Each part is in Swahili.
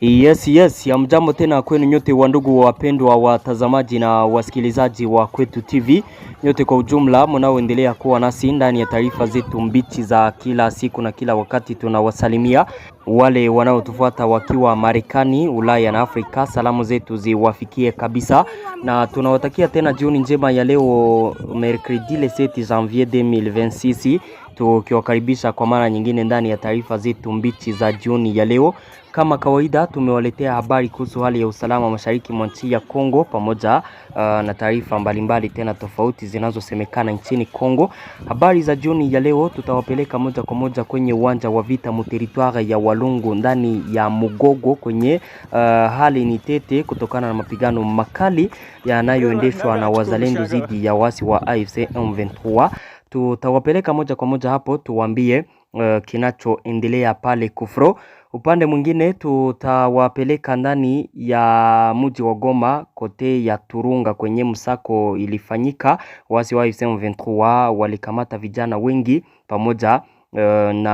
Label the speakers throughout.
Speaker 1: Yes, hamjambo tena kwenu nyote wandugu wapendwa watazamaji na wasikilizaji wa Kwetu TV. Nyote kwa ujumla mnaoendelea kuwa nasi ndani ya taarifa zetu mbichi za kila siku na kila wakati, tunawasalimia. Wale wanaotufuata wakiwa Marekani, Ulaya na Afrika, salamu zetu ziwafikie kabisa. Na tunawatakia tena jioni njema ya leo mercredi le 7 janvier 2026. Tukiwakaribisha kwa mara nyingine ndani ya taarifa zetu mbichi za jioni ya leo. Kama kawaida tumewaletea habari kuhusu hali ya usalama mashariki mwa nchi ya Kongo pamoja na taarifa mbalimbali tena tofauti zinazosemekana nchini Kongo. Habari za jioni ya leo tutawapeleka moja kwa moja kwenye uwanja wa vita mu territoire ya Walungu ndani ya Mugogo kwenye hali ni tete kutokana na mapigano makali yanayoendeshwa na wazalendo dhidi ya wasi wa AFC M23. Tutawapeleka moja kwa moja hapo tuwaambie kinachoendelea pale Kufro. Upande mwingine tutawapeleka ndani ya mji wa Goma kote ya Turunga kwenye msako ilifanyika. Wasi wa AFC M23 walikamata vijana wengi pamoja na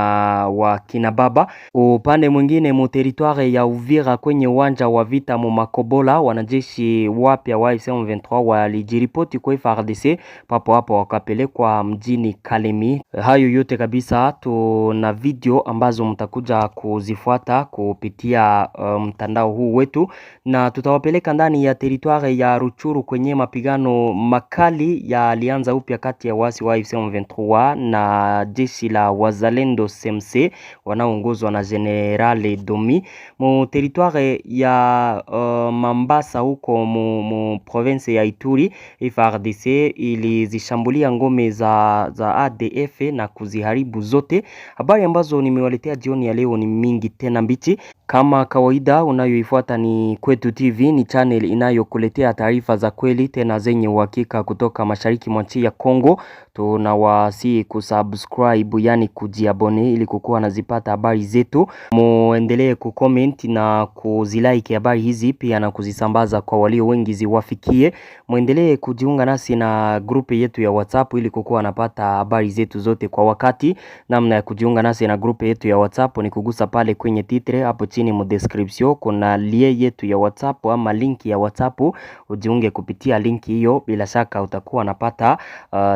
Speaker 1: wakina baba. Upande mwingine mu territoire ya Uvira kwenye uwanja wa vita mu Makobola, wanajeshi wapya wa AFC M23 walijiripoti kwa FARDC, papo hapo wakapelekwa mjini Kalemi. Hayo yote kabisa tuna video ambazo mtakuja kuzifuata kupitia mtandao huu wetu, na tutawapeleka ndani ya territoire ya Ruchuru kwenye mapigano makali yalianza upya kati ya wasi wa AFC M23 na jeshi la wazalendo CMC wanaoongozwa na General Domi mu territoire ya Mambasa huko mu province ya Ituri. FARDC ilizishambulia ngome za ADF na kuziharibu zote. Habari ambazo nimewaletea jioni ya leo ni mingi tena mbichi. Kama kawaida unayoifuata ni Kwetu TV, ni channel inayokuletea taarifa za kweli tena zenye uhakika kutoka mashariki mwa nchi ya Kongo. Tunawasihi kusubscribe, yani kujiabone, ili kukuwa nazipata habari zetu. Muendelee kucomment na kuzilike habari hizi pia na kuzisambaza kwa walio wengi ziwafikie. Muendelee kujiunga nasi na grupe yetu ya WhatsApp ili kukuwa napata habari zetu zote kwa wakati. Namna ya kujiunga nasi na grupe yetu ya WhatsApp ni kugusa pale kwenye titre hapo chini mu description, kuna link yetu ya WhatsApp ama link ya WhatsApp. Ujiunge kupitia linki hiyo, bila shaka utakuwa napata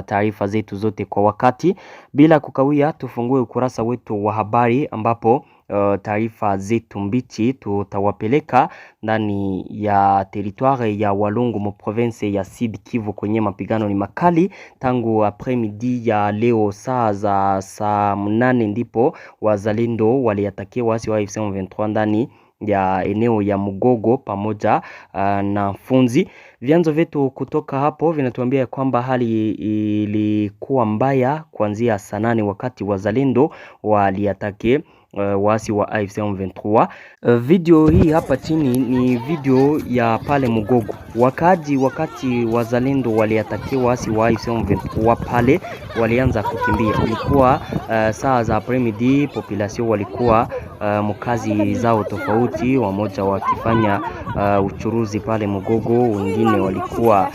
Speaker 1: taarifa zetu zote kwa wakati. Bila kukawia, tufungue ukurasa wetu wa habari ambapo taarifa zetu mbichi tutawapeleka ndani ya territoire ya Walungu mu province ya Sud Kivu kwenye mapigano ni makali tangu après-midi ya leo saa 8 ndipo wazalendo waliatakia wasi wa AFC M23 ndani ya eneo ya Mugogo pamoja na Funzi. Vyanzo vyetu kutoka hapo vinatuambia kwamba hali ilikuwa mbaya kuanzia saa 8 wakati wazalendo waliatake wasi wa AFC M23. Video hii hapa chini ni video ya pale Mugogo. Wakati wazalendo waliatakiwa wasi wa AFC M23 pale, walianza kukimbia. Ilikuwa saa za après-midi, population walikuwa mkazi zao tofauti, wamoja wakifanya uchuruzi pale Mugogo, wengine walikuwa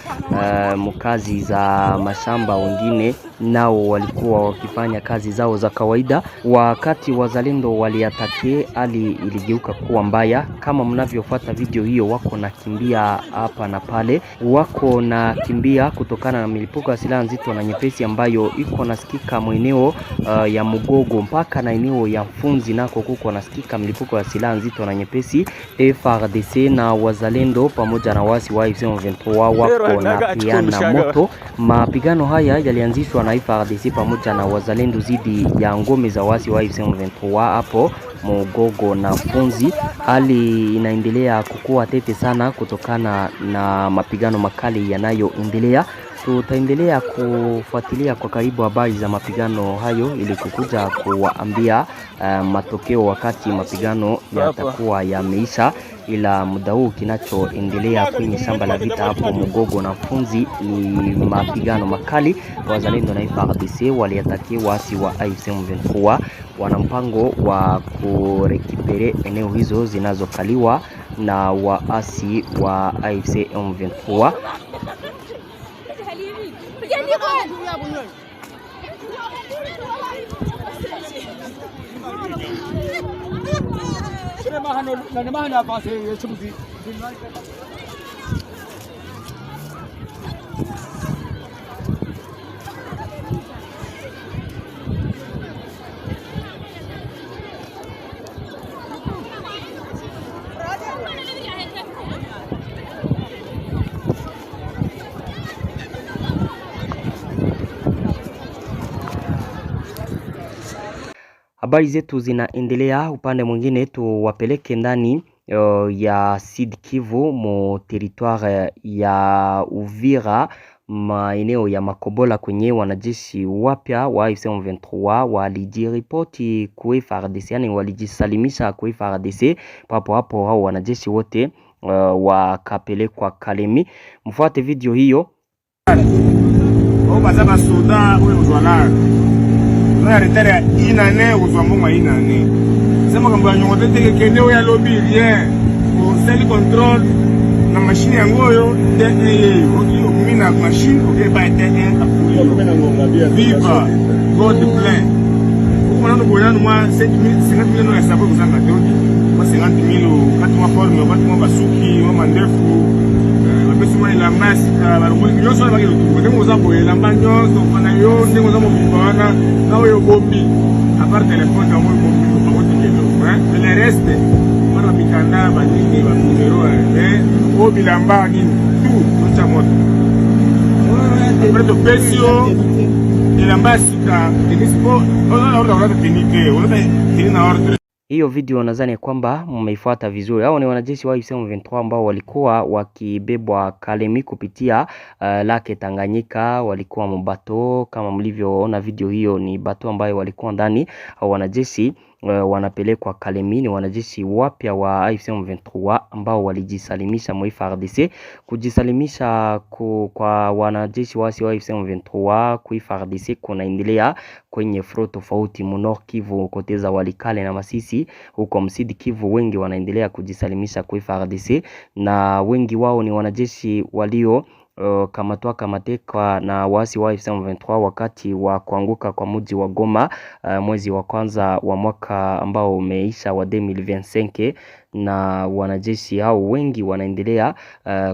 Speaker 1: mkazi za mashamba, wengine nao walikuwa wakifanya kazi zao za kawaida. Wakati wazalendo waliatake, hali iligeuka kuwa mbaya. Kama mnavyofuata video hiyo, wako na kimbia hapa na pale, wako na kimbia kutokana na milipuko ya silaha nzito na nyepesi ambayo iko nasikika maeneo ya Mugogo mpaka na eneo ya Funzi, nako kuko nasikika milipuko ya silaha nzito na nyepesi. FARDC na wazalendo pamoja na wasi wa AFC M23 wako na piana moto. Mapigano haya yalianzishwa na FARDC pamoja na wazalendo zidi ya ngome za wasi wa AFC M23 hapo Mugogo na Funzi. Hali inaendelea kukua tete sana kutokana na mapigano makali yanayoendelea. Tutaendelea kufuatilia kwa karibu habari za mapigano hayo ili kukuja kuwaambia matokeo wakati mapigano yatakuwa yameisha. Ila muda huu kinachoendelea kwenye shamba la vita hapo Mugogo na Funzi ni mapigano makali. Wazalendo na FARDC waliatakia wasi wa AFC M23. Wana mpango wa kurekipere eneo hizo zinazokaliwa na waasi wa AFC M23. Habari zetu zinaendelea. Upande mwingine tuwapeleke ndani ya Sud Kivu mu territoire ya Uvira, maeneo ya Makobola kwenye wanajeshi wapya wa AFC M23 walijiripoti kwa FARDC, yani walijisalimisha kwa FARDC. Papo hapo hao wanajeshi wote wakapelekwa Kalemi. Mfuate video hiyo.
Speaker 2: Retire inane uzwambonga inane sema kamba nyongote teke keneo ya lobby rien pour cell control na machine yangoyo DE mina machine ok ba DE apuri viva god plan kwa ndo boyano mwa 50,000 no ya sababu kuzanga dondi kwa 50,000 kati mwa forme wakati mwa basuki mwa mandefu bapesi mwa ila masika barumwe nyoso na bagiro tu ndemo za boyela mbanyoso fana yo ndemo za mobana na yo bombi à part téléphone na mwa bombi kwa wote kilo le reste mara bikanda banini ba numero bilamba nini tu cha moto preto pesio ilamba sika dinispo ona order tenike ona tina order.
Speaker 1: Hiyo video nadhani kwamba mmeifuata vizuri. Hao ni wanajeshi wa AFC M23 ambao walikuwa wakibebwa Kalemi kupitia Lake Tanganyika, walikuwa mbato kama mlivyoona video hiyo, ni bato ambayo walikuwa ndani. Hao wanajeshi wanapelekwa Kalemi, ni wanajeshi wapya wa AFC M23 ambao walijisalimisha mwa FARDC. Kujisalimisha kwa wanajeshi wa AFC M23 kwa FARDC kunaendelea kwenye front tofauti Nord Kivu, koteza Walikale na Masisi. Huko Sud Kivu wengi wanaendelea kujisalimisha kwa FARDC, na wengi wao ni wanajeshi walio kamateka na waasi wa AFC M23 wakati wa kuanguka kwa mji wa Goma mwezi wa kwanza wa mwaka ambao umeisha wa 2025, na wanajeshi hao wengi wanaendelea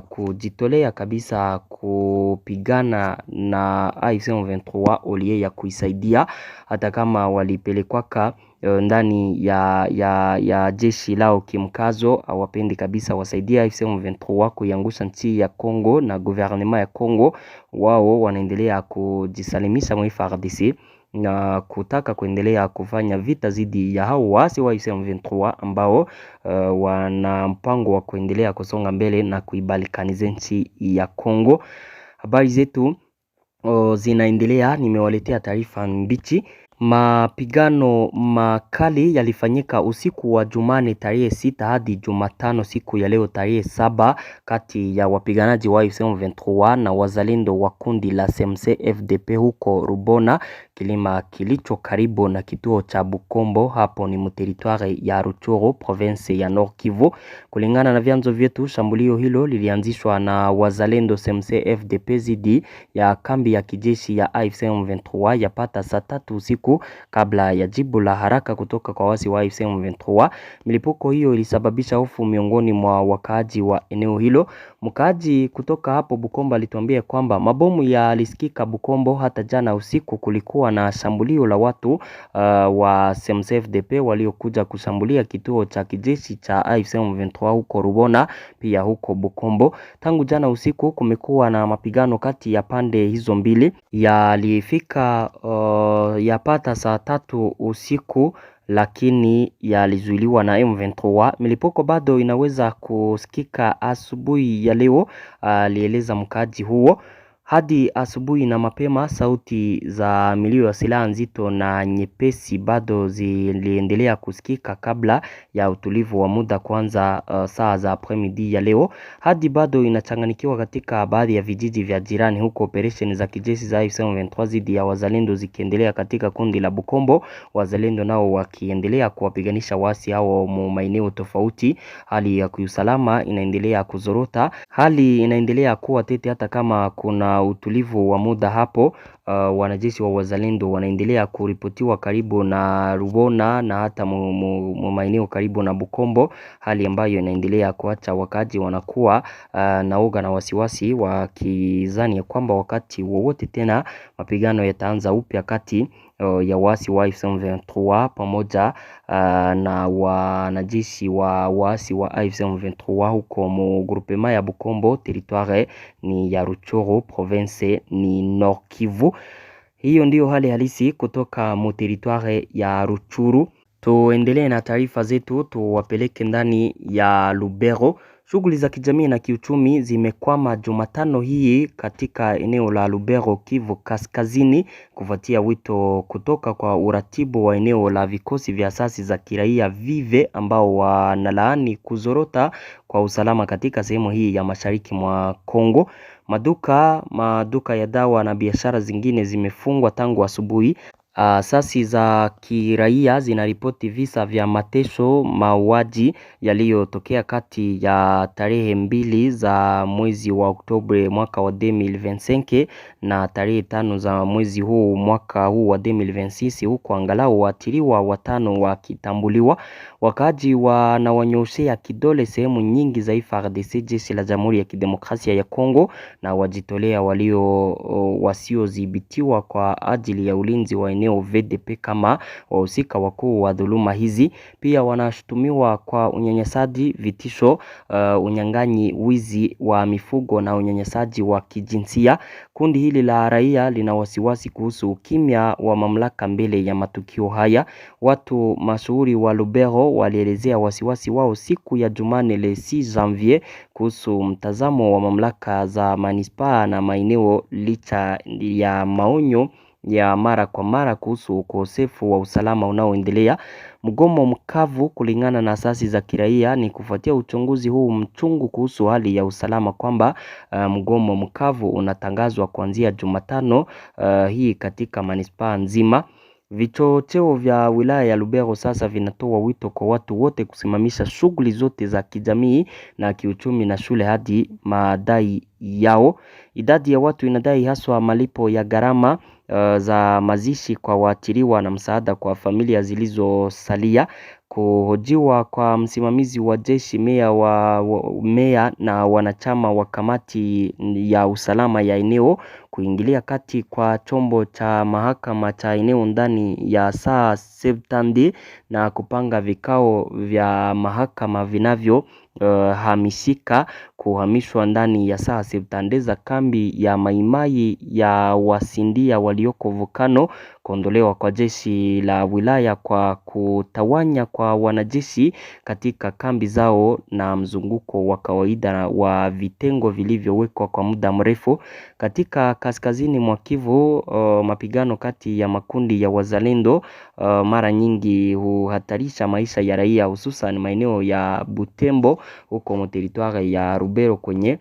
Speaker 1: kujitolea kabisa kupigana na AFC M23 olie ya kuisaidia, hata kama walipelekwaka ndani ya jeshi lao kimkazo. Hawapendi kabisa wasaidia AFC M23 kuiangusha nchi ya Kongo na gouvernement ya Kongo. Wao wanaendelea kujisalimisha mwa FARDC na kutaka kuendelea kufanya vita zidi ya hao waasi wa AFC M23 ambao wana mpango wa kuendelea kusonga mbele na kuibalikaniza nchi ya Kongo. Habari zetu zinaendelea, nimewaletea taarifa mbichi. Mapigano makali yalifanyika usiku wa Jumane tarehe 6 hadi Jumatano siku ya leo tarehe 7 kati ya wapiganaji wa AFC M23 na wazalendo wa kundi la SMC FDP huko Rubona, kilima kilicho karibu na kituo cha Bukombo. Hapo ni mteritoire ya Rutshuru, province ya Nord Kivu. Kulingana na vyanzo vyetu, shambulio hilo lilianzishwa na wazalendo SMC FDP zidi ya kambi ya kijeshi ya AFC M23 yapata saa 3 usiku kabla ya jibu la haraka kutoka kwa wasi wa AFC M23. Milipuko hiyo ilisababisha hofu miongoni mwa wakaaji wa eneo hilo. Mkaaji kutoka hapo Bukombo alituambia kwamba mabomu yalisikika Bukombo. Hata jana usiku kulikuwa na shambulio la watu wa SMC-FDP waliokuja kushambulia kituo cha kijeshi cha AFC M23 huko Rubona, pia huko Bukombo. Tangu jana usiku kumekuwa na mapigano kati ya pande hizo mbili. Yalifika yapata saa 3 usiku, lakini yalizuiliwa na M23. Milipuko bado inaweza kusikika asubuhi ya leo, alieleza mkaji huo. Hadi asubuhi na mapema sauti za milio ya silaha nzito na nyepesi bado ziliendelea kusikika kabla ya utulivu wa muda kwanza saa za apremidi ya leo. Hadi bado inachanganikiwa katika baadhi ya vijiji vya jirani, huko operation za kijeshi za AFC M23 zidi ya wazalendo zikiendelea katika kundi la Bukombo, wazalendo nao wakiendelea kuwapiganisha wasi hao maeneo tofauti. Hali ya kiusalama inaendelea kuzorota, hali inaendelea kuwa tete hata kama kuna na utulivu wa muda hapo. Wanajeshi wa wazalendo wanaendelea kuripotiwa karibu na Rubona na hata maeneo karibu na Bukombo, hali ambayo inaendelea kuacha wakaji wanakuwa na uga na wasiwasi, wakizani kwamba wakati wowote tena mapigano yataanza upya kati ya waasi wa M23 pamoja na wanajeshi wa waasi wa M23 huko mu groupement ya Bukombo, territoire ni ya Ruchuru, province ni Nord Kivu. Hiyo ndiyo hali halisi kutoka mu territoire ya Ruchuru. Tuendelee na taarifa zetu, tuwapeleke ndani ya Lubero. Shughuli za kijamii na kiuchumi zimekwama Jumatano hii katika eneo la Lubero, Kivu Kaskazini, kufuatia wito kutoka kwa uratibu wa eneo la vikosi vya asasi za kiraia Vive, ambao wanalaani kuzorota kwa usalama katika sehemu hii ya mashariki mwa Kongo. Maduka ya dawa na biashara zingine zimefungwa tangu asubuhi. Asasi za kiraia zinaripoti visa vya mateso, mauaji yaliyotokea kati ya tarehe 2 za mwezi wa Oktoba mwaka wa 2025 na tarehe 5 za mwezi huu mwaka huu wa 2026, huku angalau waathiriwa 5 wakitambuliwa. Wakaaji wanawanyoshea kidole sehemu nyingi za FARDC, jeshi la Jamhuri ya Kidemokrasia ya Kongo, na wajitolea wasiodhibitiwa kwa ajili ya ulinzi wa eneo VDP kama wahusika wakuu wa dhuluma hizi. Pia wanashutumiwa kwa unyanyasaji, vitisho, unyang'anyi, wizi wa mifugo na unyanyasaji wa kijinsia. Kundi hili la raia lina wasiwasi kuhusu ukimya wa mamlaka mbele ya matukio haya. Watu mashuhuri wa Lubero walielezea wasiwasi wao siku ya Jumane le 6 Janvier kuhusu mtazamo wa mamlaka za manispaa na maeneo, licha ya maonyo ya mara kwa mara kuhusu ukosefu wa usalama unaoendelea. Mgomo mkavu kulingana na asasi za kiraia ni kufuatia uchunguzi huu mchungu kuhusu hali ya usalama kwamba mgomo mkavu unatangazwa kuanzia Jumatano hii katika manispaa nzima. Vichocheo vya wilaya ya Lubero sasa vinatoa wito kwa watu wote kusimamisha shughuli zote za kijamii na kiuchumi na shule hadi madai yao. Idadi ya watu inadai haswa malipo ya gharama za mazishi kwa waathiriwa na msaada kwa familia zilizosalia. Kuhojiwa kwa msimamizi wa jeshi, meya na wanachama wa kamati ya usalama ya eneo, kuingilia kati kwa chombo cha mahakama cha eneo ndani ya saa 70 na kupanga vikao vya mahakama vinavyo hamishika kuhamishwa ndani ya saa 70 za kambi ya maimai ya wasindia walioko Vukano, kuondolewa kwa jeshi la wilaya kwa kutawanya kwa wanajeshi katika kambi zao na mzunguko wa kawaida wa vitengo vilivyowekwa kwa muda mrefu. Katika kaskazini mwa Kivu, mapigano kati ya makundi ya wazalendo mara nyingi huhatarisha maisha ya raia, hususan maeneo ya Butembo huko mu territoire ya Rubero kwenye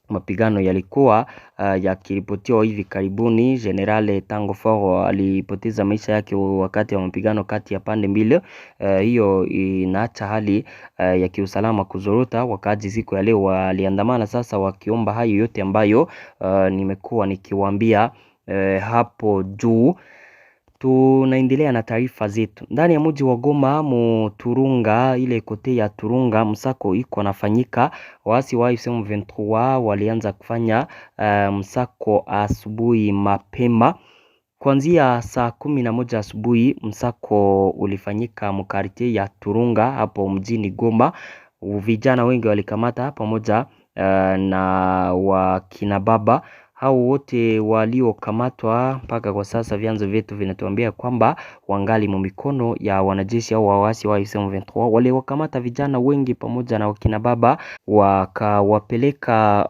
Speaker 1: mapigano yalikuwa yakiripotiwa hivi karibuni. General Tango Foro alipoteza maisha yake wakati wa mapigano kati ya pande mbili. Hiyo inaacha hali ya kiusalama kuzorota. Wakaaji siku ya leo waliandamana sasa wakiomba hayo yote ambayo nimekuwa nikiwaambia hapo juu. Tunaendelea na taarifa zetu. Ndani ya mji wa Goma Turunga, ile kote ya Turunga, msako iko nafanyika. Waasi wa M23 walianza kufanya msako asubuhi mapema. Kuanzia saa 11 asubuhi msako ulifanyika mkartie ya Turunga hapo mjini Goma. Vijana wengi walikamata pamoja na wakina baba. Hao wote waliokamatwa mpaka kwa sasa vyanzo vyetu vinatuambia kwamba wangali mikono ya wanajeshi au waasi wa M23. Wale wakamata vijana wengi pamoja na wakina baba wakawapeleka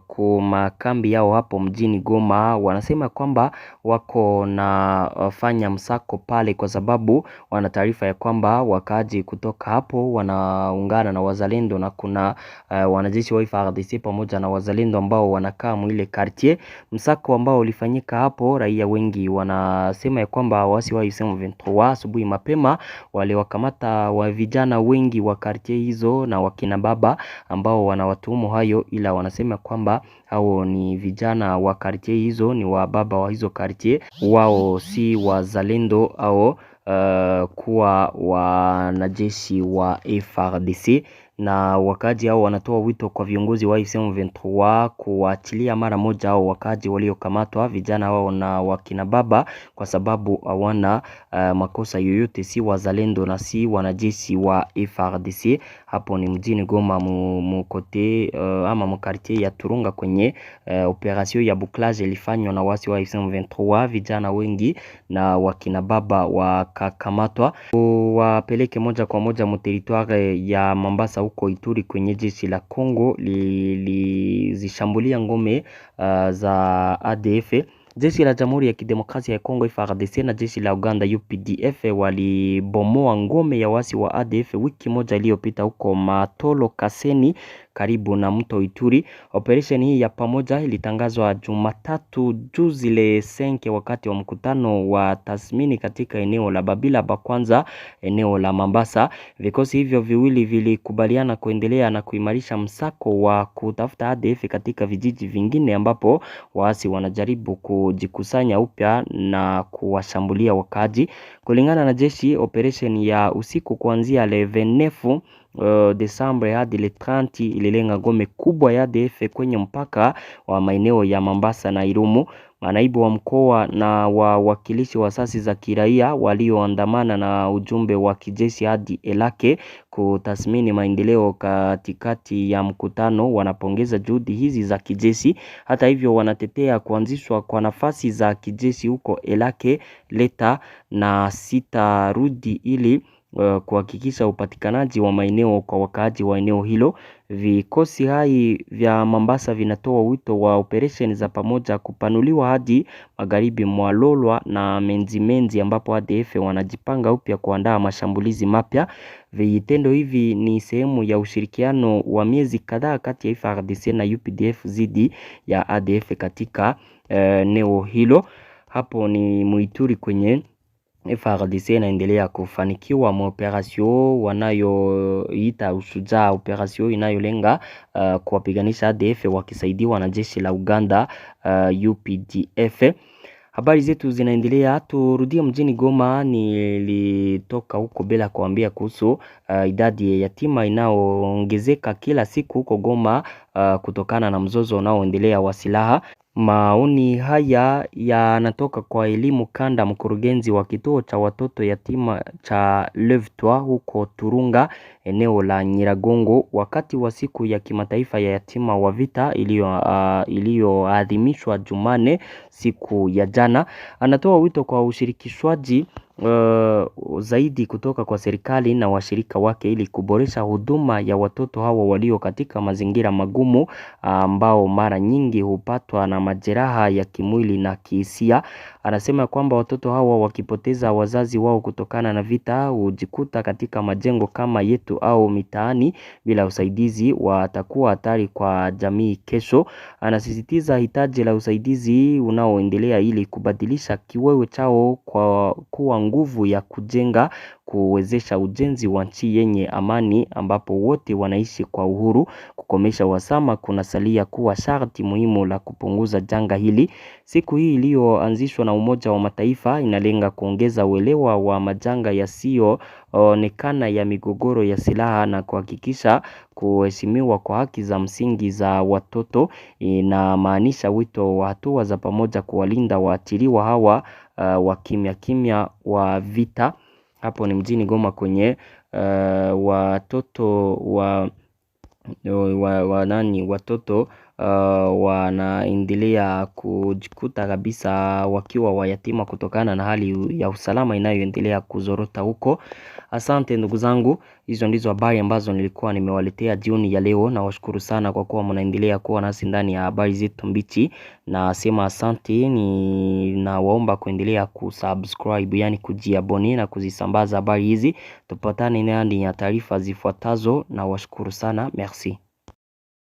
Speaker 1: kwa kambi yao hapo mjini Goma. Wanasema kwamba wako na fanya msako pale kwa sababu wana taarifa ya kwamba wakaaji kutoka hapo wanaungana na wazalendo, na kuna wanajeshi wa FARDC pamoja na wazalendo ambao wanakaa mwile quartier. Msako ambao ulifanyika hapo, raia wengi wanasema ya kwamba waasi wa M23 asubuhi mapema waliwakamata wa vijana wengi wa quartier hizo na wakina baba ambao wanawatuhumu hayo, ila wanasema kwamba hao ni vijana wa quartier hizo, ni wa baba wa hizo quartier, wao si wazalendo au kuwa wanajeshi wa FARDC. Na wakaji hao wanatoa wito kwa viongozi wa M23 kuachilia mara moja hao wakaji waliokamatwa, vijana wao na wakina baba, kwa sababu hawana makosa yoyote, si wazalendo na si wanajeshi wa FARDC. Hapo ni mjini Goma mkote ama mkartie ya Turunga kwenye operation ya bouclage ilifanywa na wasi wa M23. Vijana wengi na wakina baba wakakamatwa, wapeleke moja kwa moja mu territoire ya Mambasa huko Ituri kwenye jeshi la Kongo lizishambulia ngome za ADF. Jeshi la Jamhuri ya Kidemokrasia ya Kongo FARDC na jeshi la Uganda UPDF walibomoa ngome ya wasi wa ADF wiki moja iliyopita huko Matolo Kaseni karibu na mto Ituri. Operation hii ya pamoja ilitangazwa Jumatatu juzi le 5 wakati wa mkutano wa tathmini katika eneo la Babila Bakwanza, eneo la Mambasa. Vikosi hivyo viwili vilikubaliana kuendelea na kuimarisha msako wa kutafuta ADF katika vijiji vingine ambapo waasi wanajaribu kujikusanya upya na kuwashambulia wakaji. Kulingana na jeshi, operation ya usiku kuanzia le 29 Desemba hadi le 30 ililenga ngome kubwa ya ADF kwenye mpaka wa maeneo ya Mambasa na Irumu. Manaibu wa mkoa na wawakilishi wa asasi za kiraia walioandamana na ujumbe wa kijeshi hadi Elake kutathmini maendeleo katikati ya mkutano wanapongeza juhudi hizi za kijeshi. Hata hivyo, wanatetea kuanzishwa kwa nafasi za kijeshi huko Elake, Leta na Sitarudi ili kuhakikisha upatikanaji wa maeneo kwa wakaaji wa eneo hilo. Vikosi hai vya Mambasa vinatoa wito wa operation za pamoja kupanuliwa hadi magharibi mwa Lolwa na Menzi ambapo ADF wanajipanga upya kuandaa mashambulizi mapya. Vitendo hivi ni sehemu ya ushirikiano wa miezi kadhaa kati ya FARDC na UPDF zidi ya ADF katika eneo hilo. Hapo ni Muituri kwenye FARDC inaendelea kufanikiwa operation wanayoita Ushujaa, operation inayolenga kuwapiganisha ADF wakisaidiwa na jeshi la Uganda UPDF. Habari zetu zinaendelea, turudie mjini Goma. Nilitoka huko bila kuambia kuhusu idadi ya yatima inayoongezeka kila siku huko Goma kutokana na mzozo unaoendelea wa silaha. Maoni haya yanatoka kwa Elimu Kanda, mkurugenzi wa kituo cha watoto yatima cha Levtwa huko Turunga, eneo la Nyiragongo, wakati wa siku ya kimataifa ya yatima wa vita iliyoadhimishwa Jumane siku ya jana. Anatoa wito kwa ushirikishwaji zaidi kutoka kwa serikali na washirika wake ili kuboresha huduma ya watoto hawa walio katika mazingira magumu, ambao mara nyingi hupatwa na majeraha ya kimwili na kihisia. Anasema kwamba watoto hawa wakipoteza wazazi wao kutokana na vita hujikuta katika majengo kama yetu au mitaani bila usaidizi, watakuwa hatari kwa jamii kesho. Anasisitiza hitaji la usaidizi unaoendelea ili kubadilisha kiwewe chao kwa kuwa nguvu ya kujenga, kuwezesha ujenzi wa nchi yenye amani ambapo wote wanaishi kwa uhuru. Kukomesha uhasama kunasalia kuwa sharti muhimu la kupunguza janga hili. Siku hii iliyoanzishwa na Umoja wa Mataifa inalenga kuongeza uelewa wa majanga yasiyoonekana ya migogoro ya silaha na kuhakikisha kuheshimiwa kwa haki za msingi za watoto. Inamaanisha wito wa hatua za pamoja kuwalinda waathiriwa hawa wa kimya wa vita. Hapo ni mjini Goma kwenye watoto watoto wanaendelea kujikuta kabisa wakiwa wayatima kutokana na hali ya usalama inayoendelea kuzorota huko. Asante ndugu zangu, hizo ndizo habari ambazo nilikuwa nimewaletea jioni ya leo, na washukuru sana kwa kuwa mnaendelea kuwa nasi ndani ya habari zetu mbichi. Na sema asante, na waomba kuendelea kusubscribe, yani kujiabone na kuzisambaza habari hizi. Tupatane ndani ya taarifa zifuatazo, na washukuru sana. Merci.